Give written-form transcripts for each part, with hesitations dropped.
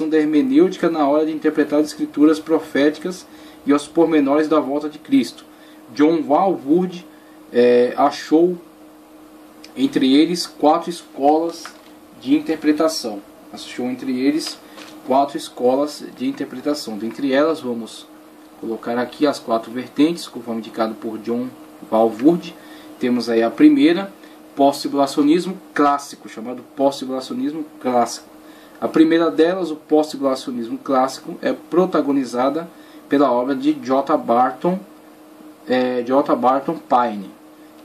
da hermenêutica na hora de interpretar as escrituras proféticas e os pormenores da volta de Cristo. John Walvoord achou entre eles 4 escolas de interpretação. Dentre elas, vamos colocar aqui as 4 vertentes, conforme indicado por John Walvoord. Temos aí a primeira, pós-tribulacionismo clássico, chamado pós-tribulacionismo clássico. A primeira delas, o pós-tribulacionismo clássico, é protagonizada pela obra de J. Barton Pine,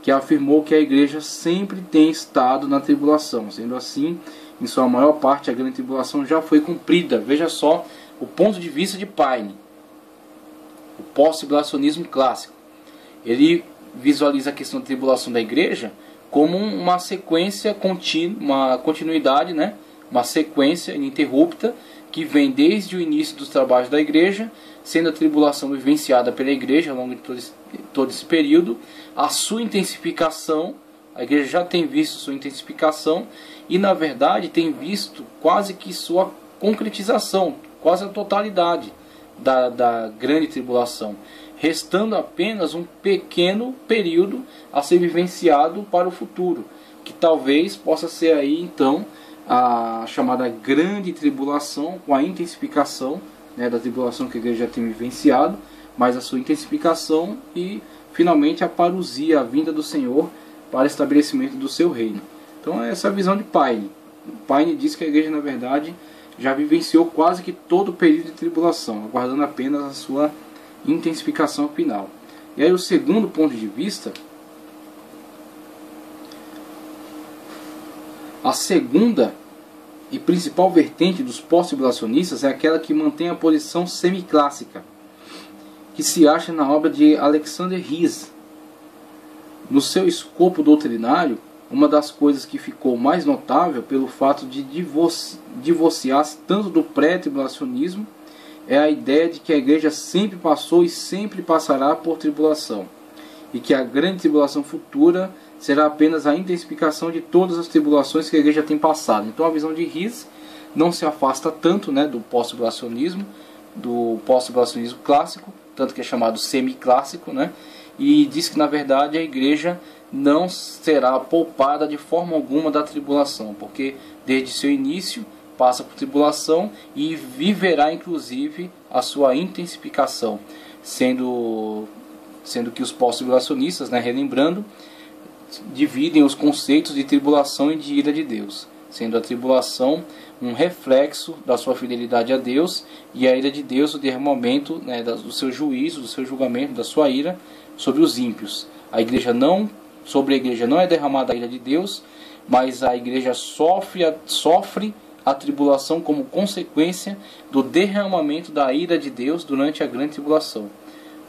que afirmou que a igreja sempre tem estado na tribulação. Sendo assim, em sua maior parte, a grande tribulação já foi cumprida. Veja só o ponto de vista de Pine, o pós-tribulacionismo clássico. Ele visualiza a questão da tribulação da igreja como uma sequência contínua, uma continuidade, né? Uma sequência ininterrupta que vem desde o início dos trabalhos da igreja, sendo a tribulação vivenciada pela igreja ao longo de todo esse período, a sua intensificação. A igreja já tem visto sua intensificação e, na verdade, tem visto quase que sua concretização, quase a totalidade da grande tribulação, restando apenas um pequeno período a ser vivenciado para o futuro, que talvez possa ser aí então a chamada grande tribulação, com a intensificação, né, da tribulação que a igreja já tem vivenciado, mas a sua intensificação e finalmente a parousia, a vinda do Senhor para o estabelecimento do seu reino. Então essa é a visão de Pine. Pine diz que a igreja, na verdade, já vivenciou quase que todo o período de tribulação, aguardando apenas a sua intensificação final. E aí o segundo ponto de vista, a segunda e principal vertente dos pós-tribulacionistas é aquela que mantém a posição semiclássica, que se acha na obra de Alexander Ries. No seu escopo doutrinário, uma das coisas que ficou mais notável pelo fato de divorciar-se tanto do pré-tribulacionismo é a ideia de que a igreja sempre passou e sempre passará por tribulação, e que a grande tribulação futura será apenas a intensificação de todas as tribulações que a igreja tem passado. Então a visão de Ries não se afasta tanto, né, do pós-tribulacionismo clássico, tanto que é chamado semiclássico, né, e diz que na verdade a igreja não será poupada de forma alguma da tribulação, porque desde seu início passa por tribulação e viverá inclusive a sua intensificação, sendo que os pós-tribulacionistas, né, relembrando, dividem os conceitos de tribulação e de ira de Deus, sendo a tribulação um reflexo da sua fidelidade a Deus e a ira de Deus o derramamento, né, do seu juízo, do seu julgamento, da sua ira sobre os ímpios. Sobre a igreja não é derramada a ira de Deus, mas a igreja sofre a tribulação como consequência do derramamento da ira de Deus durante a grande tribulação.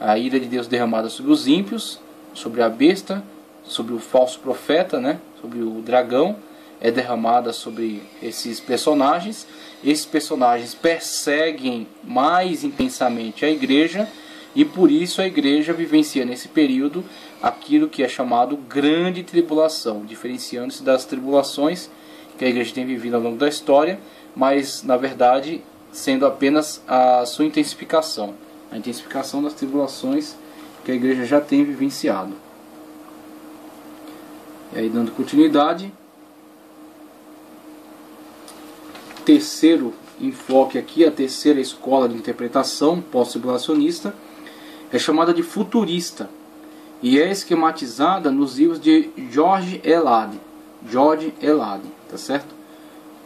A ira de Deus derramada sobre os ímpios, sobre a besta, sobre o falso profeta, né, sobre o dragão, é derramada sobre esses personagens. Esses personagens perseguem mais intensamente a igreja, e por isso a igreja vivencia nesse período aquilo que é chamado grande tribulação, diferenciando-se das tribulações que a igreja tem vivido ao longo da história, mas na verdade sendo apenas a sua intensificação, a intensificação das tribulações que a igreja já tem vivenciado. E aí, dando continuidade, terceiro enfoque aqui, a terceira escola de interpretação pós-tribulacionista é chamada de futurista e é esquematizada nos livros de George Elade, tá certo?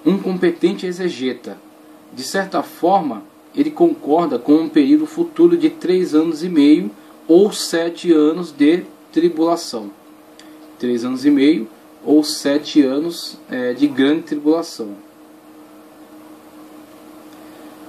Um competente exegeta. De certa forma, ele concorda com um período futuro de 3 anos e meio ou 7 anos de tribulação. 3 anos e meio ou 7 anos de grande tribulação,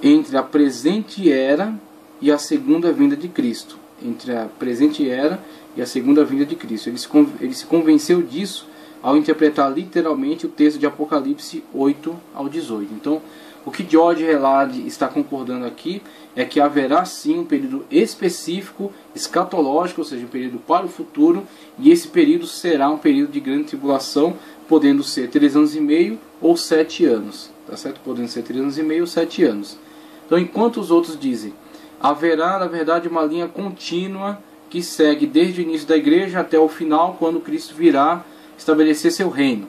entre a presente era e a segunda vinda de Cristo. Entre a presente era e a segunda vinda de Cristo. Ele se convenceu disso ao interpretar literalmente o texto de Apocalipse 8 ao 18. Então, o que George Elad está concordando aqui é que haverá sim um período específico, escatológico, ou seja, um período para o futuro, e esse período será um período de grande tribulação, podendo ser 3 anos e meio ou 7 anos. Tá certo? Podendo ser 3 anos e meio ou 7 anos. Então, enquanto os outros dizem, haverá, na verdade, uma linha contínua que segue desde o início da igreja até o final, quando Cristo virá estabelecer seu reino.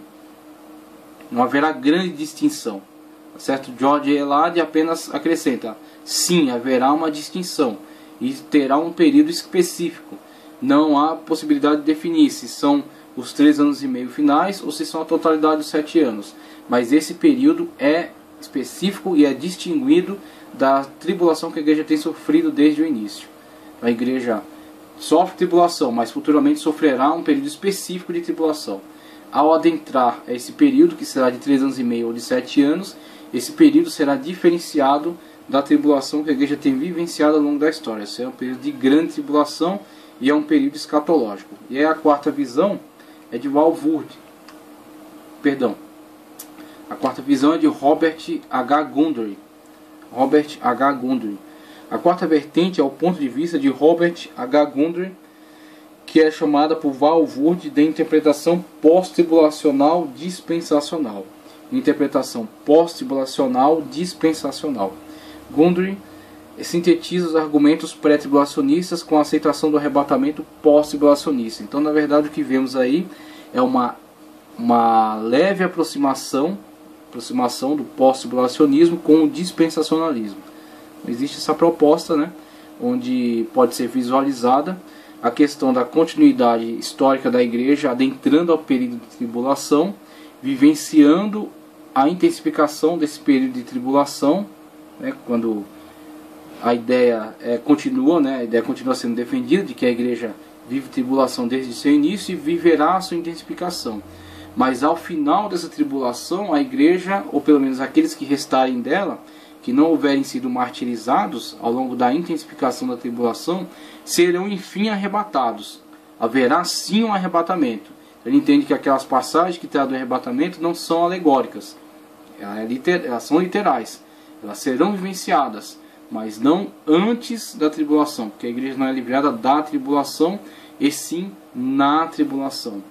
Não haverá grande distinção. Certo? George Elad apenas acrescenta, sim, haverá uma distinção e terá um período específico. Não há possibilidade de definir se são os 3 anos e meio finais ou se são a totalidade dos 7 anos. Mas esse período é específico e é distinguido da tribulação que a igreja tem sofrido desde o início. A igreja sofre tribulação, mas futuramente sofrerá um período específico de tribulação. Ao adentrar esse período, que será de 3 anos e meio ou de 7 anos, esse período será diferenciado da tribulação que a igreja tem vivenciado ao longo da história. Esse é um período de grande tribulação e é um período escatológico. E a quarta visão é de Walvoord. Perdão. A quarta visão é de Robert H. Gundry. Robert H. Gundry. A quarta vertente é o ponto de vista de Robert H. Gundry, que é chamada por Walvoord de interpretação pós-tribulacional dispensacional. Interpretação pós-tribulacional dispensacional. Gundry sintetiza os argumentos pré-tribulacionistas com a aceitação do arrebatamento pós-tribulacionista. Então, na verdade, o que vemos aí é uma leve aproximação do pós-tribulacionismo com o dispensacionalismo. Existe essa proposta, né, onde pode ser visualizada a questão da continuidade histórica da igreja adentrando ao período de tribulação, vivenciando a intensificação desse período de tribulação, né, quando a ideia continua sendo defendida de que a igreja vive tribulação desde seu início e viverá a sua intensificação. Mas ao final dessa tribulação, a igreja, ou pelo menos aqueles que restarem dela, que não houverem sido martirizados ao longo da intensificação da tribulação, serão enfim arrebatados. Haverá sim um arrebatamento. Ele entende que aquelas passagens que trazem do arrebatamento não são alegóricas, elas são literais. Elas serão vivenciadas, mas não antes da tribulação, porque a igreja não é livrada da tribulação, e sim na tribulação.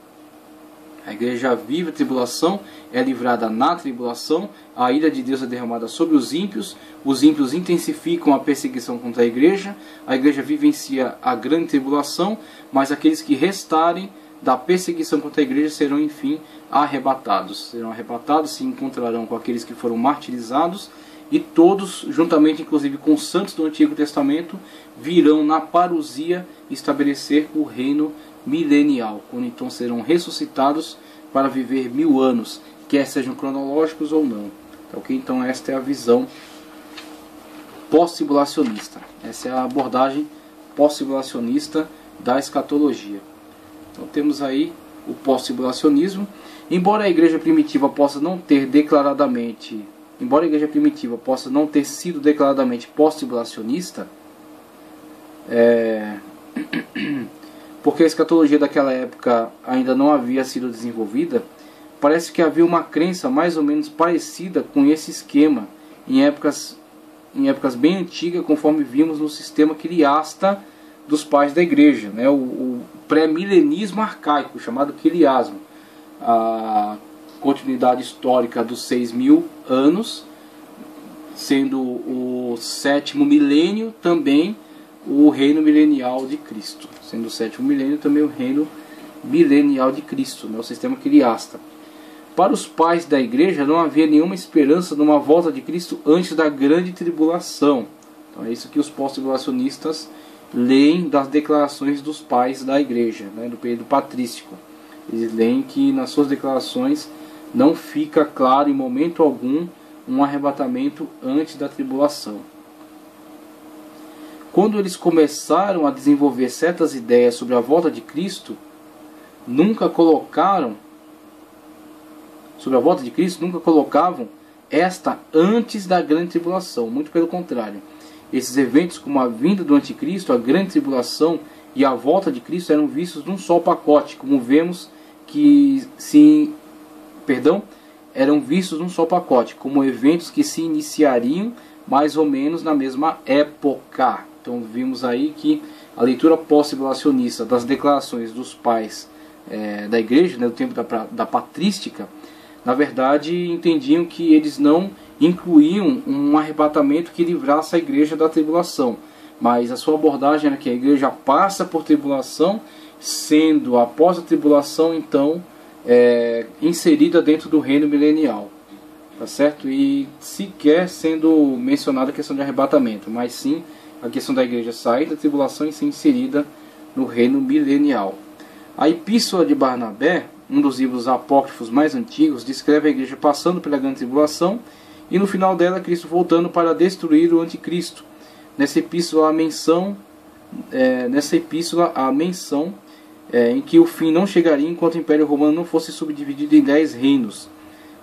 A igreja vive a tribulação, é livrada na tribulação, a ira de Deus é derramada sobre os ímpios intensificam a perseguição contra a igreja vivencia a grande tribulação, mas aqueles que restarem da perseguição contra a igreja serão enfim arrebatados. Serão arrebatados, se encontrarão com aqueles que foram martirizados, e todos, juntamente inclusive com os santos do Antigo Testamento, virão na parousia estabelecer o reino milenial, quando então serão ressuscitados para viver 1000 anos, quer sejam cronológicos ou não. Ok? Então esta é a visão pós-tribulacionista. Essa é a abordagem pós-tribulacionista da escatologia. Então temos aí o pós-tribulacionismo. Embora a igreja primitiva possa não ter sido declaradamente pós-tribulacionista, porque a escatologia daquela época ainda não havia sido desenvolvida, parece que havia uma crença mais ou menos parecida com esse esquema em épocas bem antigas, conforme vimos no sistema quiliasta dos pais da igreja, né? O pré-milenismo arcaico, chamado quiliasmo, a continuidade histórica dos 6.000 anos, sendo o 7º milênio também o reino milenial de Cristo, sendo o 7º milênio também o reino milenial de Cristo, né? O sistema quiliasta. Para os pais da igreja não havia nenhuma esperança numa volta de Cristo antes da grande tribulação. Então é isso que os pós-tribulacionistas leem das declarações dos pais da igreja, né, do período patrístico. Eles leem que nas suas declarações não fica claro em momento algum um arrebatamento antes da tribulação. Quando eles começaram a desenvolver certas ideias sobre a volta de Cristo, nunca colocavam esta antes da grande tribulação. Muito pelo contrário. Esses eventos, como a vinda do anticristo, a grande tribulação e a volta de Cristo, eram vistos num só pacote, como vemos eram vistos num só pacote, como eventos que se iniciariam mais ou menos na mesma época. Então vimos aí que a leitura pós-tribulacionista das declarações dos pais da igreja, né, do tempo da patrística, na verdade entendiam que eles não incluíam um arrebatamento que livrasse a igreja da tribulação, mas a sua abordagem era que a igreja passa por tribulação, sendo após a tribulação então inserida dentro do reino milenial, tá certo? E sequer sendo mencionada a questão de arrebatamento, mas sim a questão da igreja sair da tribulação e ser inserida no reino milenial. A Epístola de Barnabé, um dos livros apócrifos mais antigos, descreve a igreja passando pela grande tribulação e no final dela Cristo voltando para destruir o anticristo. Nessa epístola há menção em que o fim não chegaria enquanto o Império Romano não fosse subdividido em 10 reinos.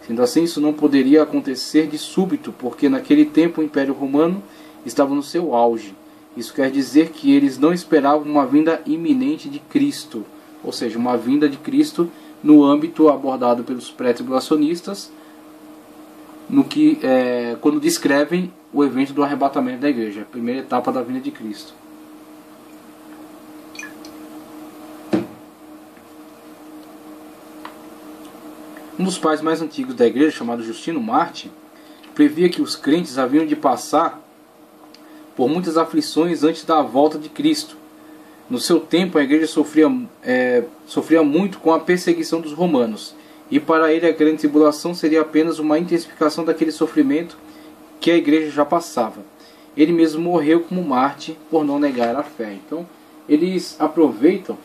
Sendo assim, isso não poderia acontecer de súbito, porque naquele tempo o Império Romano estava no seu auge. Isso quer dizer que eles não esperavam uma vinda iminente de Cristo, ou seja, uma vinda de Cristo no âmbito abordado pelos pré-tribulacionistas, quando descrevem o evento do arrebatamento da igreja, a primeira etapa da vinda de Cristo. Um dos pais mais antigos da igreja, chamado Justino Marte, previa que os crentes haviam de passar por muitas aflições antes da volta de Cristo. No seu tempo, a igreja sofria muito com a perseguição dos romanos, e para ele a grande tribulação seria apenas uma intensificação daquele sofrimento que a igreja já passava. Ele mesmo morreu como Marte por não negar a fé. Então, eles aproveitam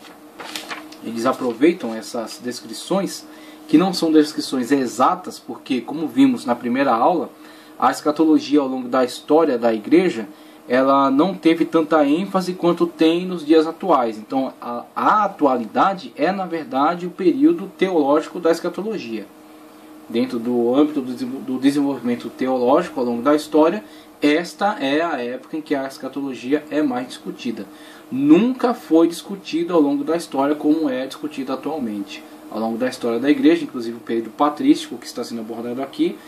essas descrições, que não são descrições exatas, porque, como vimos na primeira aula, a escatologia ao longo da história da igreja, ela não teve tanta ênfase quanto tem nos dias atuais. Então, a atualidade é, na verdade, o período teológico da escatologia. Dentro do âmbito do desenvolvimento teológico ao longo da história, esta é a época em que a escatologia é mais discutida. Nunca foi discutida ao longo da história como é discutida atualmente. Ao longo da história da igreja, inclusive o período patrístico que está sendo abordado aqui,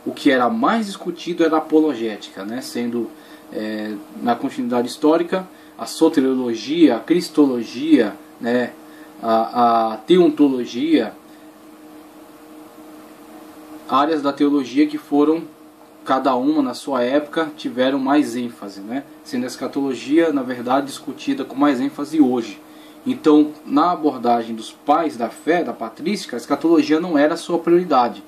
o que era mais discutido era a apologética, né? Sendo na continuidade histórica a soteriologia, a cristologia, né? a teontologia, áreas da teologia que foram, cada uma na sua época, tiveram mais ênfase, né? Sendo a escatologia, na verdade, discutida com mais ênfase hoje. Então, na abordagem dos pais da fé, da patrística, a escatologia não era a sua prioridade.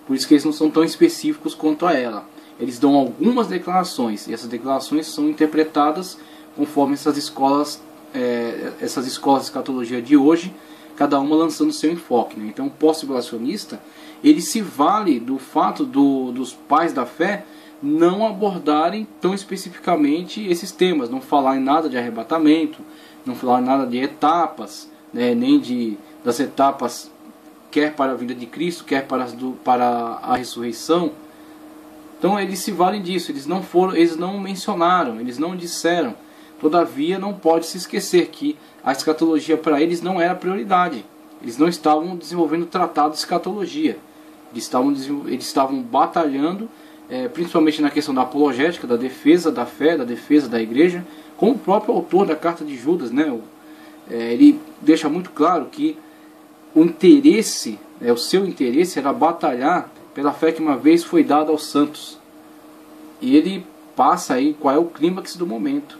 Por isso que eles não são tão específicos quanto a ela. Eles dão algumas declarações, e essas declarações são interpretadas conforme essas escolas de escatologia de hoje, cada uma lançando seu enfoque, né? Então, o pós-tribulacionista, ele se vale do fato dos pais da fé não abordarem tão especificamente esses temas, não falarem nada de arrebatamento, não falarem nada de etapas, né, nem das etapas quer para a vinda de Cristo, quer para a ressurreição. Então eles se valem disso, eles não mencionaram, eles não disseram. Todavia não pode se esquecer que a escatologia para eles não era prioridade. Eles não estavam desenvolvendo tratado de escatologia. Eles estavam batalhando, principalmente na questão da apologética, da defesa da fé, da defesa da igreja, como o próprio autor da carta de Judas, né? Ele deixa muito claro que o seu interesse era batalhar pela fé que uma vez foi dada aos santos. E ele passa aí qual é o clímax do momento.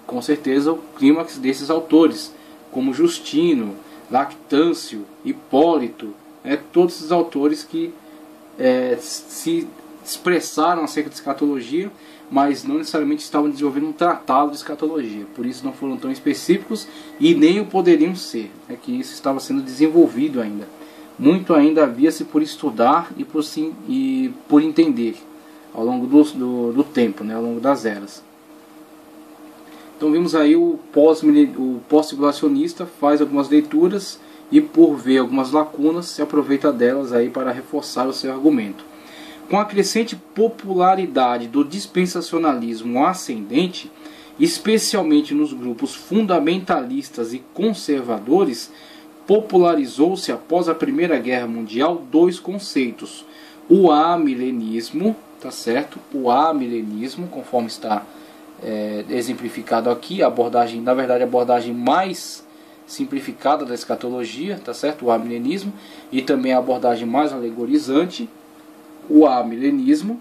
Com certeza o clímax desses autores, como Justino, Lactâncio, Hipólito, todos esses autores que se expressaram acerca de escatologia, mas não necessariamente estavam desenvolvendo um tratado de escatologia. Por isso não foram tão específicos e nem o poderiam ser. Que isso estava sendo desenvolvido ainda. Muito ainda havia-se por estudar e por entender ao longo do tempo, né, ao longo das eras. Então vimos aí o pós-tribulacionista faz algumas leituras e, por ver algumas lacunas, se aproveita delas aí para reforçar o seu argumento. Com a crescente popularidade do dispensacionalismo ascendente, especialmente nos grupos fundamentalistas e conservadores, popularizou-se após a Primeira Guerra Mundial dois conceitos: o amilenismo, tá certo? O amilenismo, conforme está exemplificado aqui, a abordagem, na verdade, a abordagem mais simplificada da escatologia, tá certo? O amilenismo, e também a abordagem mais alegorizante, o amilenismo,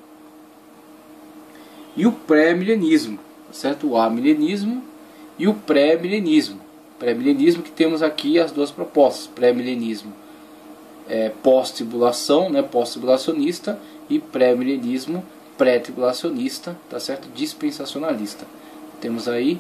e o pré-milenismo, tá certo? O amilenismo e o pré-milenismo. Pré-milenismo, que temos aqui as duas propostas: pré-milenismo pós-tribulação, né, pós-tribulacionista, e pré-milenismo pré-tribulacionista, tá certo? Dispensacionalista. Temos aí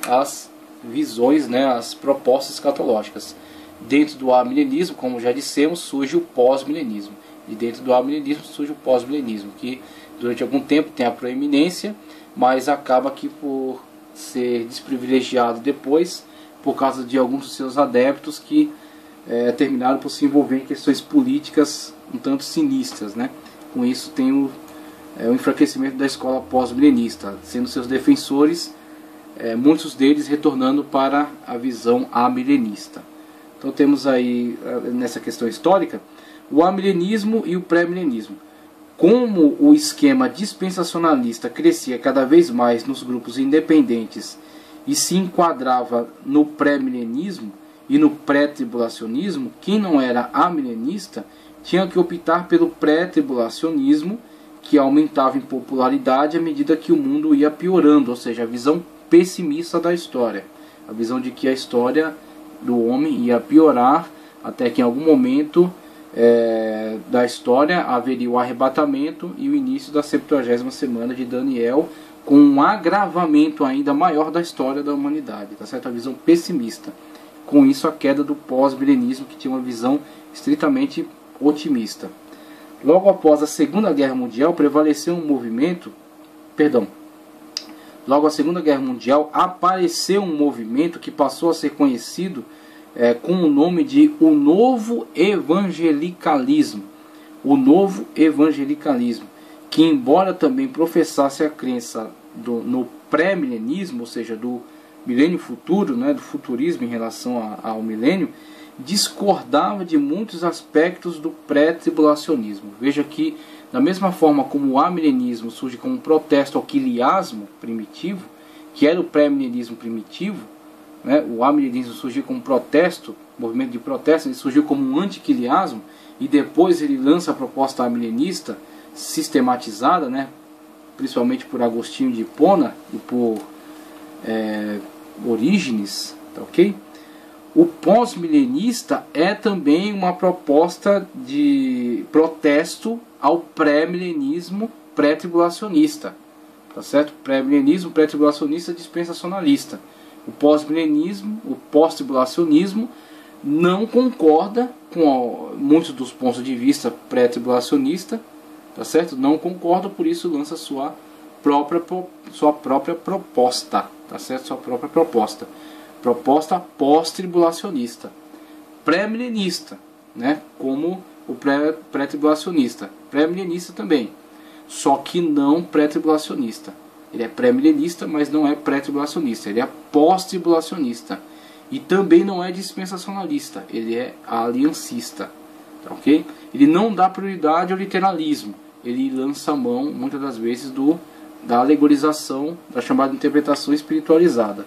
as visões, né, as propostas escatológicas. Dentro do amilenismo, como já dissemos, surge o pós-milenismo. E dentro do amilenismo surge o pós-milenismo, que durante algum tempo tem a proeminência, mas acaba aqui por ser desprivilegiado depois, por causa de alguns dos seus adeptos que terminaram por se envolver em questões políticas um tanto sinistras, né? Com isso tem o enfraquecimento da escola pós-milenista, sendo seus defensores, muitos deles retornando para a visão amilenista. Então temos aí, nessa questão histórica, o amilenismo e o pré-milenismo. Como o esquema dispensacionalista crescia cada vez mais nos grupos independentes e se enquadrava no pré-milenismo e no pré-tribulacionismo, quem não era amilenista tinha que optar pelo pré-tribulacionismo, que aumentava em popularidade à medida que o mundo ia piorando, ou seja, a visão pessimista da história, a visão de que a história do homem ia piorar, até que em algum momento da história haveria o arrebatamento e o início da 70ª semana de Daniel, com um agravamento ainda maior da história da humanidade, tá certo? A visão pessimista. Com isso, a queda do pós-milenismo, que tinha uma visão estritamente otimista. Logo após a Segunda Guerra Mundial, prevaleceu um movimento, logo a Segunda Guerra Mundial, apareceu um movimento que passou a ser conhecido com o nome de o Novo Evangelicalismo. O Novo Evangelicalismo, que embora também professasse a crença no pré-milenismo, ou seja, do milênio futuro, né, do futurismo em relação ao milênio, discordava de muitos aspectos do pré-tribulacionismo. Veja que, da mesma forma como o amilenismo surge como um protesto ao quiliasmo primitivo, que era o pré-milenismo primitivo, né, o amilenismo surgiu como protesto, movimento de protesto, ele surgiu como um antiquiliasmo, e depois ele lança a proposta amilenista sistematizada, né, principalmente por Agostinho de Hipona e por Orígenes, tá ok? O pós-milenista é também uma proposta de protesto ao pré-milenismo pré-tribulacionista, tá certo? Pré-milenismo pré-tribulacionista dispensacionalista. O pós-milenismo, o pós-tribulacionismo, não concorda com muitos dos pontos de vista pré-tribulacionista, tá certo? Não concorda, por isso lança sua própria proposta, tá certo? Sua própria proposta. Proposta pós-tribulacionista. Pré-milenista, né? Como o pré-tribulacionista. Pré-milenista também. Só que não pré-tribulacionista. Ele é pré-milenista, mas não é pré-tribulacionista. Ele é pós-tribulacionista. E também não é dispensacionalista. Ele é aliancista. Tá, ok? Ele não dá prioridade ao literalismo. Ele lança a mão, muitas das vezes, da alegorização, da chamada interpretação espiritualizada.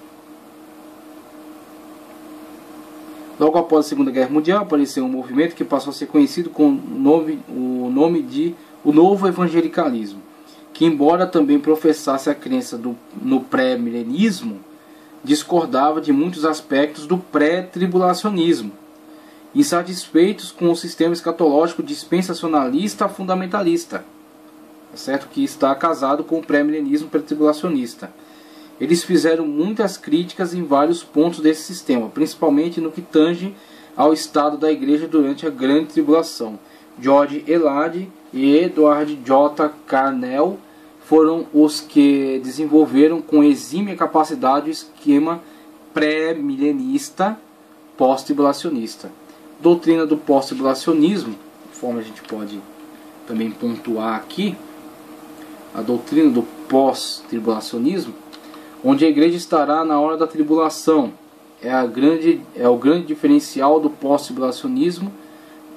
Logo após a Segunda Guerra Mundial, apareceu um movimento que passou a ser conhecido com o nome de o Novo Evangelicalismo, que, embora também professasse a crença no pré-milenismo, discordava de muitos aspectos do pré-tribulacionismo, insatisfeitos com o sistema escatológico dispensacionalista fundamentalista, certo? Que está casado com o pré-milenismo pré-tribulacionista. Eles fizeram muitas críticas em vários pontos desse sistema, principalmente no que tange ao estado da igreja durante a Grande Tribulação. George Elade e Edward J. Carnell foram os que desenvolveram com exímia capacidade o esquema pré-milenista pós-tribulacionista. Doutrina do pós-tribulacionismo, conforme a gente pode também pontuar aqui, a doutrina do pós-tribulacionismo, onde a igreja estará na hora da tribulação, é o grande diferencial do pós-tribulacionismo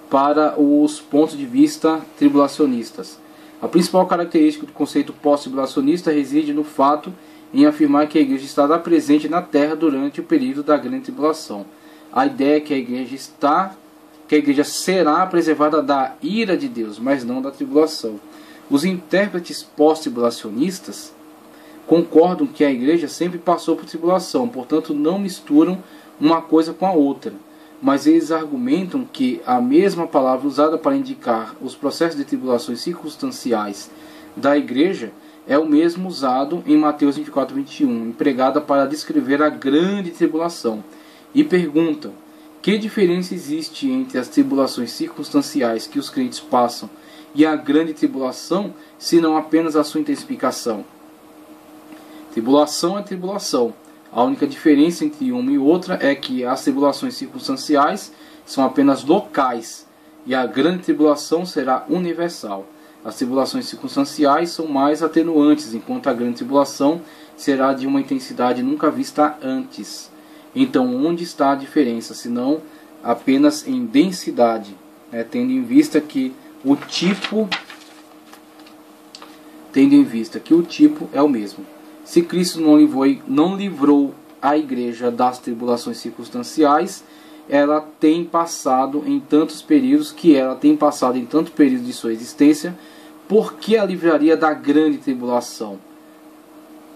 para os pontos de vista tribulacionistas. A principal característica do conceito pós-tribulacionista reside no fato em afirmar que a igreja estará presente na terra durante o período da grande tribulação. A ideia é que a igreja será preservada da ira de Deus, mas não da tribulação. Os intérpretes pós-tribulacionistas concordam que a igreja sempre passou por tribulação, portanto não misturam uma coisa com a outra. Mas eles argumentam que a mesma palavra usada para indicar os processos de tribulações circunstanciais da igreja é o mesmo usado em Mateus 24, 21, empregada para descrever a grande tribulação. E perguntam: que diferença existe entre as tribulações circunstanciais que os crentes passam e a grande tribulação, se não apenas a sua intensificação? Tribulação é tribulação. A única diferença entre uma e outra é que as tribulações circunstanciais são apenas locais e a grande tribulação será universal. As tribulações circunstanciais são mais atenuantes, enquanto a grande tribulação será de uma intensidade nunca vista antes. Então, onde está a diferença, se não apenas em densidade, tendo em vista que o tipo é o mesmo. Se Cristo não livrou a igreja das tribulações circunstanciais, ela tem passado em tantos períodos de sua existência, por que a livraria da grande tribulação?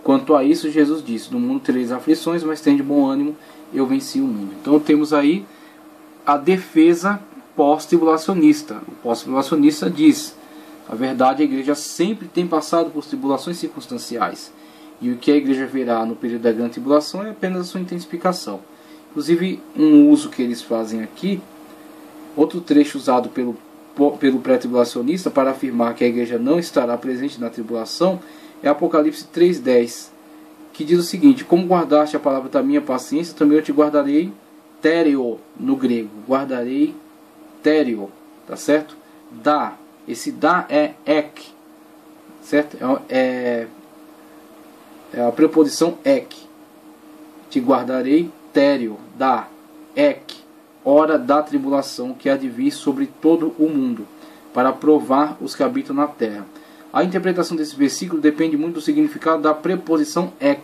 Quanto a isso, Jesus disse: no mundo tereis aflições, mas tende bom ânimo, eu venci o mundo. Então temos aí a defesa pós-tribulacionista. O pós-tribulacionista diz: a verdade, a igreja sempre tem passado por tribulações circunstanciais. E o que a igreja verá no período da grande tribulação é apenas a sua intensificação. Inclusive, um uso que eles fazem aqui, outro trecho usado pelo pré-tribulacionista para afirmar que a igreja não estará presente na tribulação, é Apocalipse 3,10, que diz o seguinte: como guardaste a palavra da minha paciência, também eu te guardarei, téreo no grego, guardarei, téreo, tá certo? Dá, esse dá é ek, certo? É a preposição ek. Te guardarei, téreo, dá, ek, hora da tribulação que há de vir sobre todo o mundo, para provar os que habitam na terra. A interpretação desse versículo depende muito do significado da preposição ek,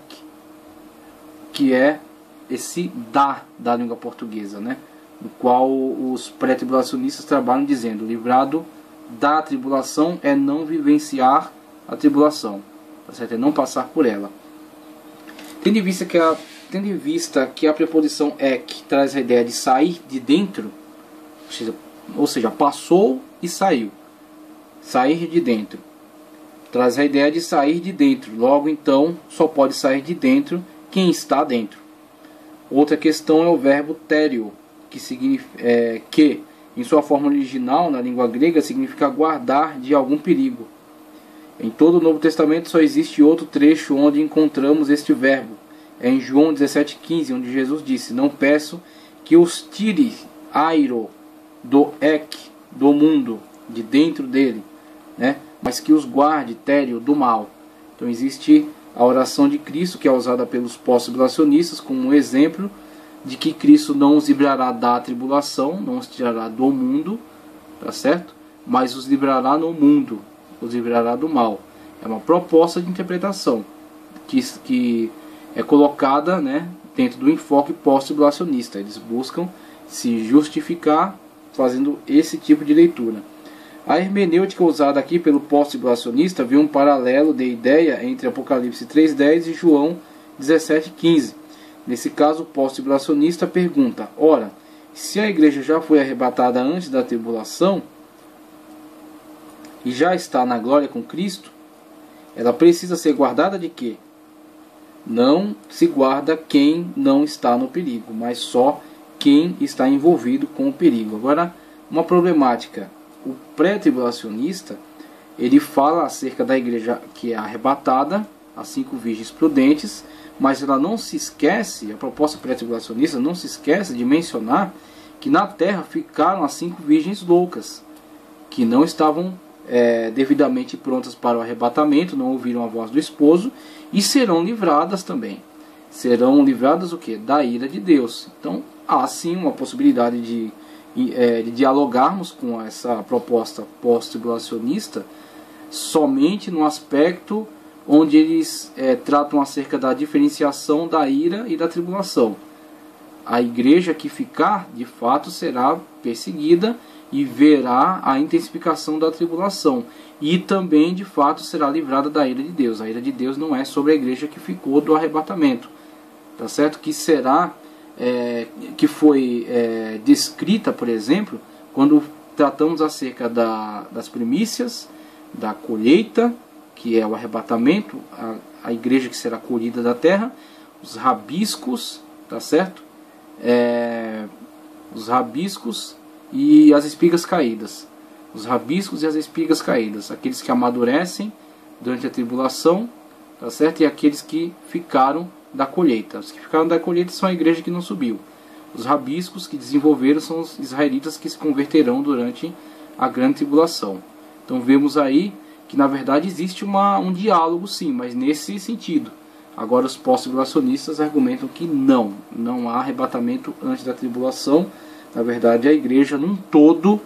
que é esse dá da língua portuguesa, no qual os pré-tribulacionistas trabalham dizendo: livrado da tribulação é não vivenciar a tribulação, tá certo? É não passar por ela. Tendo em vista que a preposição ek traz a ideia de sair de dentro, ou seja, passou e saiu. Sair de dentro. Traz a ideia de sair de dentro. Logo, então, só pode sair de dentro quem está dentro. Outra questão é o verbo téreo, que em sua forma original, na língua grega, significa guardar de algum perigo. Em todo o Novo Testamento só existe outro trecho onde encontramos este verbo. É em João 17,15, onde Jesus disse: não peço que os tire airo do ek, do mundo, de dentro dele, mas que os guarde, téreo, do mal. Então existe a oração de Cristo, que é usada pelos pós-tribulacionistas como um exemplo de que Cristo não os livrará da tribulação, não os tirará do mundo, tá certo? Mas os livrará no mundo, os livrará do mal. É uma proposta de interpretação que é colocada dentro do enfoque pós-tribulacionista. Eles buscam se justificar fazendo esse tipo de leitura. A hermenêutica usada aqui pelo pós-tribulacionista vê um paralelo de ideia entre Apocalipse 3,10 e João 17,15. Nesse caso, o pós-tribulacionista pergunta: ora, se a igreja já foi arrebatada antes da tribulação e já está na glória com Cristo, ela precisa ser guardada de quê? Não se guarda quem não está no perigo, mas só quem está envolvido com o perigo. Agora, uma problemática: o pré-tribulacionista, ele fala acerca da igreja que é arrebatada, as 5 virgens prudentes, mas ela não se esquece, a proposta pré-tribulacionista não se esquece de mencionar que na terra ficaram as 5 virgens loucas, que não estavam devidamente prontas para o arrebatamento, não ouviram a voz do esposo, e serão livradas também. serão livradas o quê? Da ira de Deus. Então há sim uma possibilidade de dialogarmos com essa proposta pós-tribulacionista somente no aspecto onde eles tratam acerca da diferenciação da ira e da tribulação. A igreja que ficar, de fato, será perseguida e verá a intensificação da tribulação. E também, de fato, será livrada da ira de Deus. A ira de Deus não é sobre a igreja que ficou do arrebatamento. Tá certo? Que será, que foi descrita, por exemplo, quando tratamos acerca das primícias, da colheita, que é o arrebatamento, a igreja que será colhida da terra, os rabiscos, tá certo? Os rabiscos e as espigas caídas. Os rabiscos e as espigas caídas. Aqueles que amadurecem durante a tribulação, tá certo? E aqueles que ficaram da colheita. Os que ficaram da colheita são a igreja que não subiu. Os rabiscos que desenvolveram são os israelitas que se converterão durante a grande tribulação. Então vemos aí que na verdade existe um diálogo sim, mas nesse sentido. Agora os pós-tribulacionistas argumentam que não há arrebatamento antes da tribulação. Na verdade a igreja num todo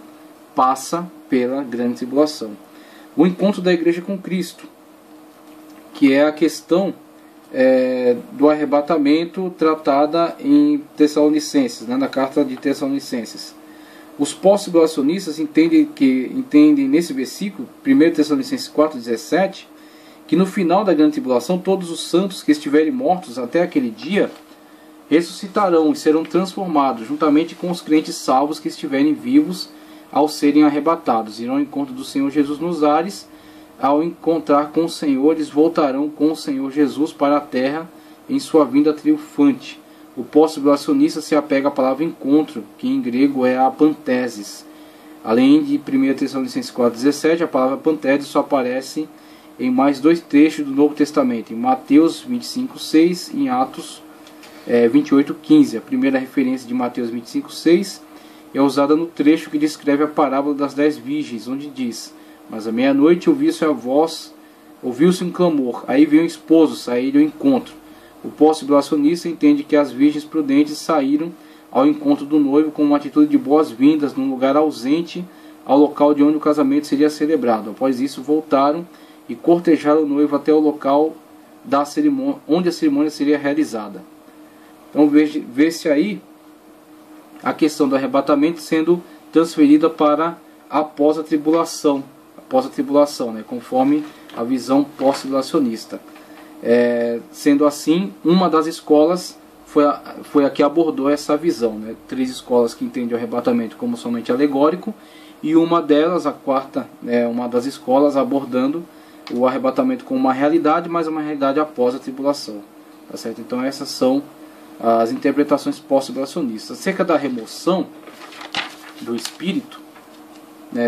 passa pela grande tribulação. O encontro da igreja com Cristo, que é a questão do arrebatamento tratada em Tessalonicenses, na carta de Tessalonicenses. Os pós-tribulacionistas entendem nesse versículo, 1 Tessalonicenses 4,17, que no final da grande tribulação todos os santos que estiverem mortos até aquele dia ressuscitarão e serão transformados, juntamente com os crentes salvos que estiverem vivos ao serem arrebatados. Irão ao encontro do Senhor Jesus nos ares. Ao encontrar com o Senhor, eles voltarão com o Senhor Jesus para a terra em sua vinda triunfante. O pós-tribulacionista se apega à palavra encontro, que em grego é a pantesis. Além de 1 Tessalonicenses 4,17, a palavra pantesis só aparece em mais dois trechos do Novo Testamento, em Mateus 25,6 e em Atos 28,15. A primeira referência de Mateus 25,6 é usada no trecho que descreve a parábola das 10 virgens, onde diz: mas à meia-noite ouviu-se um clamor, aí veio o esposo sair ao encontro. O pós-tribulacionista entende que as virgens prudentes saíram ao encontro do noivo com uma atitude de boas-vindas num lugar ausente ao local de onde o casamento seria celebrado. Após isso voltaram e cortejaram o noivo até o local da cerimônia, onde a cerimônia seria realizada. Então vê-se aí a questão do arrebatamento sendo transferida para após a tribulação, né, conforme a visão pós-tribulacionista. Sendo assim, uma das escolas foi a que abordou essa visão, né? 3 escolas que entendem o arrebatamento como somente alegórico, e uma delas, a quarta, uma das escolas abordando o arrebatamento como uma realidade, mas uma realidade após a tribulação. Tá certo? Então essas são as interpretações pós-tribulacionistas. Acerca da remoção do Espírito,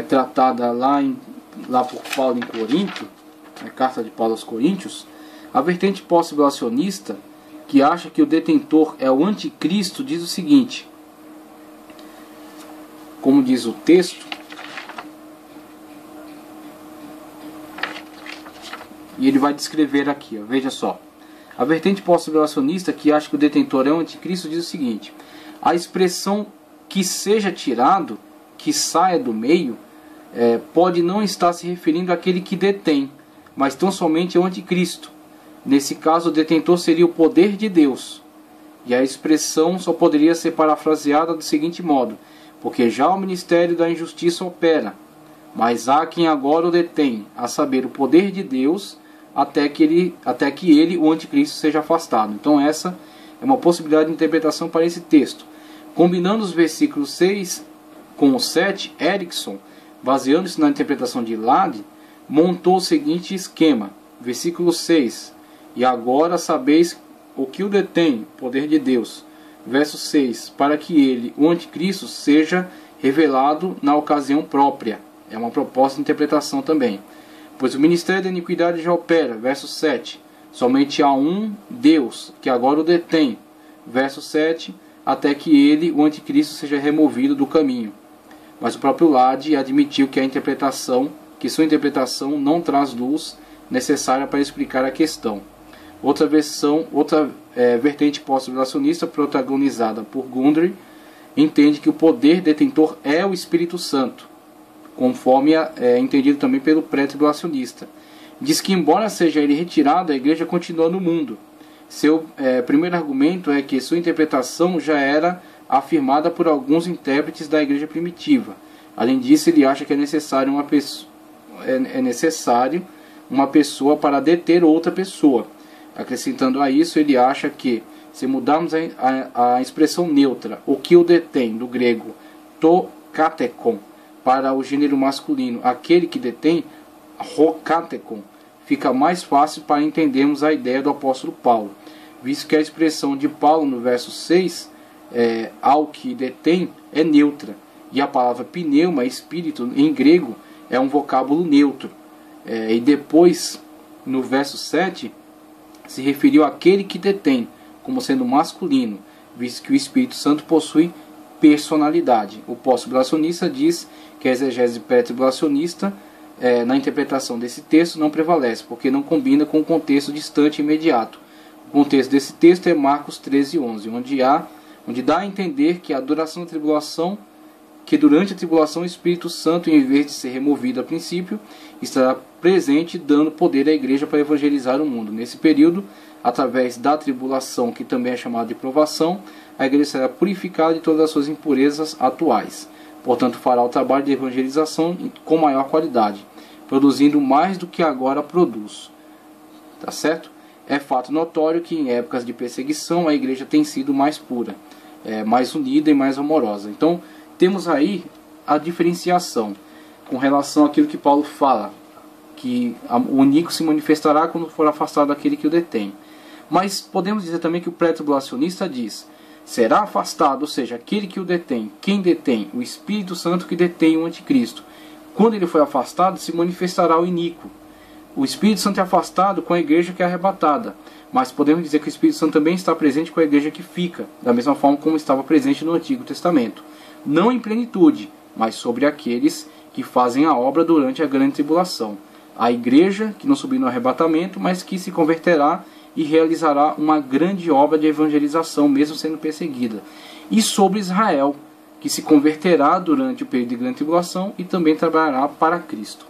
tratada lá por Paulo em Corinto, na carta de Paulo aos Coríntios, a vertente pós-tribulacionista, que acha que o detentor é o anticristo, diz o seguinte, como diz o texto, e ele vai descrever aqui, veja só. A vertente pós-tribulacionista, que acha que o detentor é o anticristo, diz o seguinte: a expressão que seja tirado, que saia do meio, pode não estar se referindo àquele que detém, mas tão somente ao anticristo. Nesse caso, o detentor seria o poder de Deus. E a expressão só poderia ser parafraseada do seguinte modo: porque já o ministério da injustiça opera, mas há quem agora o detém, a saber, o poder de Deus, até que ele, o anticristo, seja afastado. Então essa é uma possibilidade de interpretação para esse texto. Combinando os versículos 6 com o 7, Erickson, baseando-se na interpretação de Lade, montou o seguinte esquema. Versículo 6: e agora sabeis o que o detém, o poder de Deus. Verso 6: para que ele, o anticristo, seja revelado na ocasião própria. É uma proposta de interpretação também. Pois o ministério da iniquidade já opera. Verso 7: somente há um Deus, que agora o detém. Verso 7: até que ele, o anticristo, seja removido do caminho. Mas o próprio Lade admitiu que sua interpretação não traz luz necessária para explicar a questão. Outra vertente pós-tribulacionista, protagonizada por Gundry, entende que o poder detentor é o Espírito Santo, conforme é entendido também pelo pré-tribulacionista. Diz que, embora seja ele retirado, a igreja continua no mundo. Seu primeiro argumento é que sua interpretação já era afirmada por alguns intérpretes da igreja primitiva. Além disso, ele acha que é necessário uma pessoa para deter outra pessoa. Acrescentando a isso, ele acha que, se mudarmos a expressão neutra, o que o detém, do grego to katekon, para o gênero masculino, aquele que detém, rokatekon, fica mais fácil para entendermos a ideia do apóstolo Paulo, visto que a expressão de Paulo no verso 6, ao que detém, é neutra, e a palavra pneuma, espírito, em grego, é um vocábulo neutro. E depois, no verso 7, se referiu àquele que detém, como sendo masculino, visto que o Espírito Santo possui personalidade. O pós-tribulacionista diz que a exegese pré-tribulacionista, na interpretação desse texto, não prevalece, porque não combina com o contexto distante e imediato. O contexto desse texto é Marcos 13:11, onde dá a entender que a duração da tribulação, que durante a tribulação o Espírito Santo, em vez de ser removido a princípio, estará presente, dando poder à igreja para evangelizar o mundo. Nesse período, através da tribulação, que também é chamada de provação, a igreja será purificada de todas as suas impurezas atuais. Portanto, fará o trabalho de evangelização com maior qualidade, produzindo mais do que agora produz. Tá certo? É fato notório que em épocas de perseguição a igreja tem sido mais pura, mais unida e mais amorosa. Então, temos aí a diferenciação com relação àquilo que Paulo fala, que o iníquo se manifestará quando for afastado daquele que o detém. Mas podemos dizer também que o pré-tribulacionista diz: será afastado, ou seja, aquele que o detém. Quem detém? O Espírito Santo que detém o anticristo. Quando ele foi afastado, se manifestará o iníquo. O Espírito Santo é afastado com a igreja que é arrebatada. Mas podemos dizer que o Espírito Santo também está presente com a igreja que fica, da mesma forma como estava presente no Antigo Testamento. Não em plenitude, mas sobre aqueles que fazem a obra durante a grande tribulação. A igreja que não subiu no arrebatamento, mas que se converterá e realizará uma grande obra de evangelização, mesmo sendo perseguida. E sobre Israel, que se converterá durante o período de grande tribulação e também trabalhará para Cristo.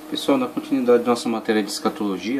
Pessoal, na continuidade da nossa matéria de escatologia,